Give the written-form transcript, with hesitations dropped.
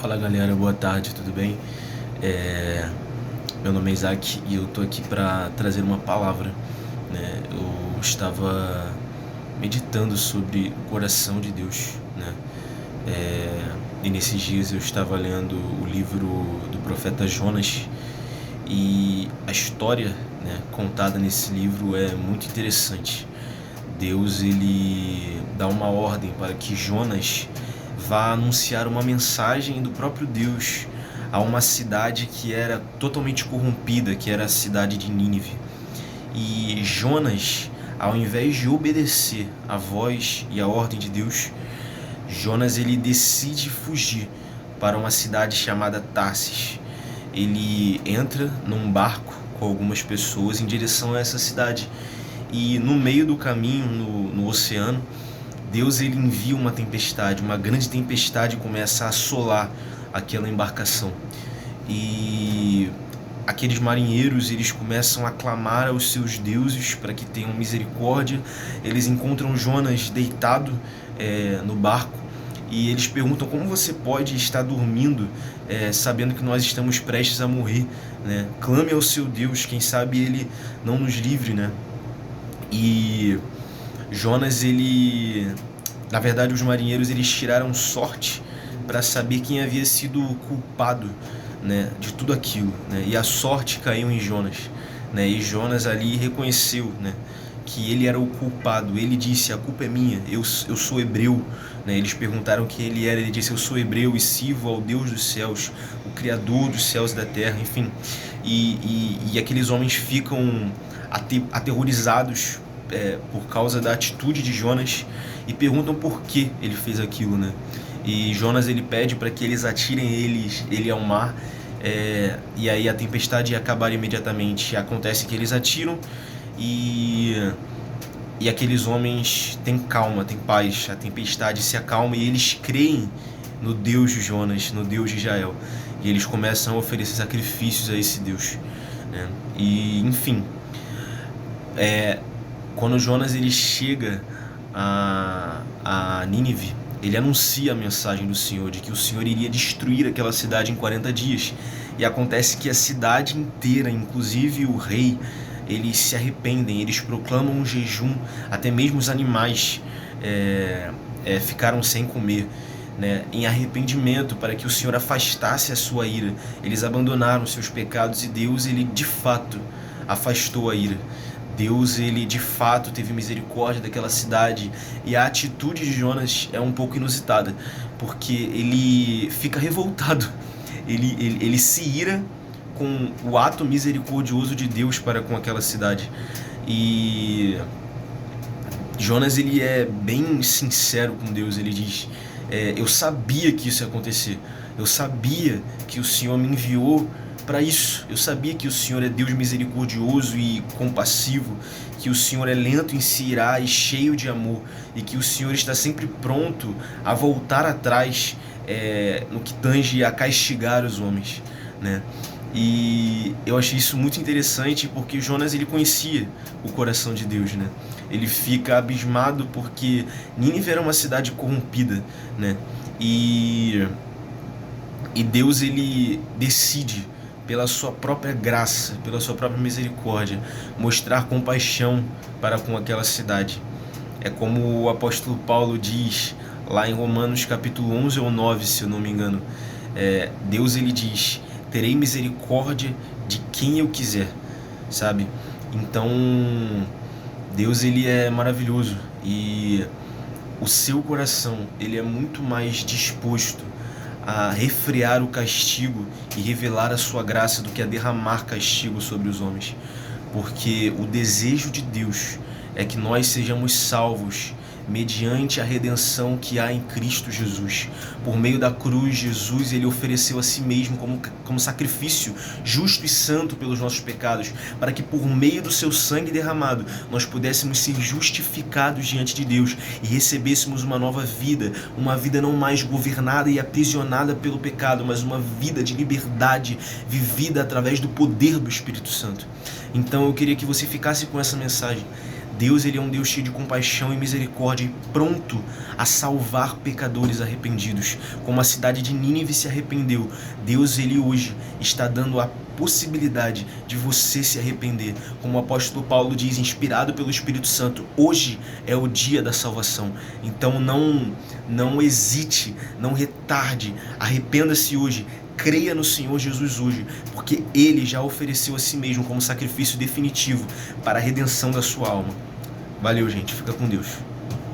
Fala galera, boa tarde, tudo bem? Meu nome é Isaac e eu tô aqui para trazer uma palavra, né? Eu estava meditando sobre o coração de Deus, né? E nesses dias eu estava lendo o livro do profeta Jonas e a história, né, contada nesse livro é muito interessante. Deus ele dá uma ordem para que Jonas vá anunciar uma mensagem do próprio Deus a uma cidade que era totalmente corrompida, que era a cidade de Nínive. E Jonas, ao invés de obedecer à voz e à ordem de Deus, Jonas ele decide fugir para uma cidade chamada Tarsis. Ele entra num barco com algumas pessoas em direção a essa cidade. E no meio do caminho, no oceano, Deus ele envia uma tempestade, uma grande tempestade começa a assolar aquela embarcação. E aqueles marinheiros eles começam a clamar aos seus deuses para que tenham misericórdia. Eles encontram Jonas deitado no barco e eles perguntam: como você pode estar dormindo sabendo que nós estamos prestes a morrer, né? Clame ao seu Deus, quem sabe ele não nos livre, né? E Jonas, na verdade, os marinheiros eles tiraram sorte para saber quem havia sido o culpado, né, de tudo aquilo, né? E a sorte caiu em Jonas, né? E Jonas ali reconheceu, né, que ele era o culpado. Ele disse: a culpa é minha, eu sou hebreu, né? Eles perguntaram quem ele era, ele disse: eu sou hebreu e sirvo ao Deus dos céus, o Criador dos céus e da terra, enfim. E aqueles homens ficam aterrorizados por causa da atitude de Jonas e perguntam por que ele fez aquilo, né? E Jonas ele pede para que eles atirem ele ao mar, e aí a tempestade ia acabar imediatamente. Acontece que eles atiram e aqueles homens têm calma, têm paz, a tempestade se acalma e eles creem no Deus de Jonas, no Deus de Israel, e eles começam a oferecer sacrifícios a esse Deus, né? E enfim, quando Jonas ele chega a Nínive, ele anuncia a mensagem do Senhor, de que o Senhor iria destruir aquela cidade em 40 dias. E acontece que a cidade inteira, inclusive o rei, eles se arrependem, eles proclamam um jejum, até mesmo os animais ficaram sem comer, né, em arrependimento para que o Senhor afastasse a sua ira. Eles abandonaram seus pecados e Deus, ele de fato afastou a ira. Deus, ele de fato teve misericórdia daquela cidade, e a atitude de Jonas é um pouco inusitada, porque ele fica revoltado, ele se ira com o ato misericordioso de Deus para com aquela cidade. E Jonas ele é bem sincero com Deus, ele diz: eu sabia que isso ia acontecer, eu sabia que o Senhor me enviou para isso, eu sabia que o Senhor é Deus misericordioso e compassivo, que o Senhor é lento em se irar e cheio de amor, e que o Senhor está sempre pronto a voltar atrás no que tange a castigar os homens, né? E eu achei isso muito interessante porque Jonas ele conhecia o coração de Deus, né? Ele fica abismado porque Nínive era uma cidade corrompida, né? E Deus ele decide, pela sua própria graça, pela sua própria misericórdia, mostrar compaixão para com aquela cidade. É como o apóstolo Paulo diz lá em Romanos capítulo 11 ou 9, se eu não me engano. Deus ele diz: terei misericórdia de quem eu quiser, sabe? Então Deus ele é maravilhoso, e o seu coração ele é muito mais disposto a refrear o castigo e revelar a sua graça do que a derramar castigo sobre os homens. Porque o desejo de Deus é que nós sejamos salvos mediante a redenção que há em Cristo Jesus. Por meio da cruz, Jesus ele ofereceu a si mesmo como sacrifício justo e santo pelos nossos pecados, para que por meio do seu sangue derramado nós pudéssemos ser justificados diante de Deus e recebêssemos uma nova vida, uma vida não mais governada e aprisionada pelo pecado, mas uma vida de liberdade vivida através do poder do Espírito Santo. Então eu queria que você ficasse com essa mensagem. Deus, ele é um Deus cheio de compaixão e misericórdia e pronto a salvar pecadores arrependidos. Como a cidade de Nínive se arrependeu, Deus, ele hoje está dando a possibilidade de você se arrepender. Como o apóstolo Paulo diz, inspirado pelo Espírito Santo, hoje é o dia da salvação. Então não hesite, não retarde, arrependa-se hoje. Creia no Senhor Jesus hoje, porque Ele já ofereceu a si mesmo como sacrifício definitivo para a redenção da sua alma. Valeu, gente. Fica com Deus.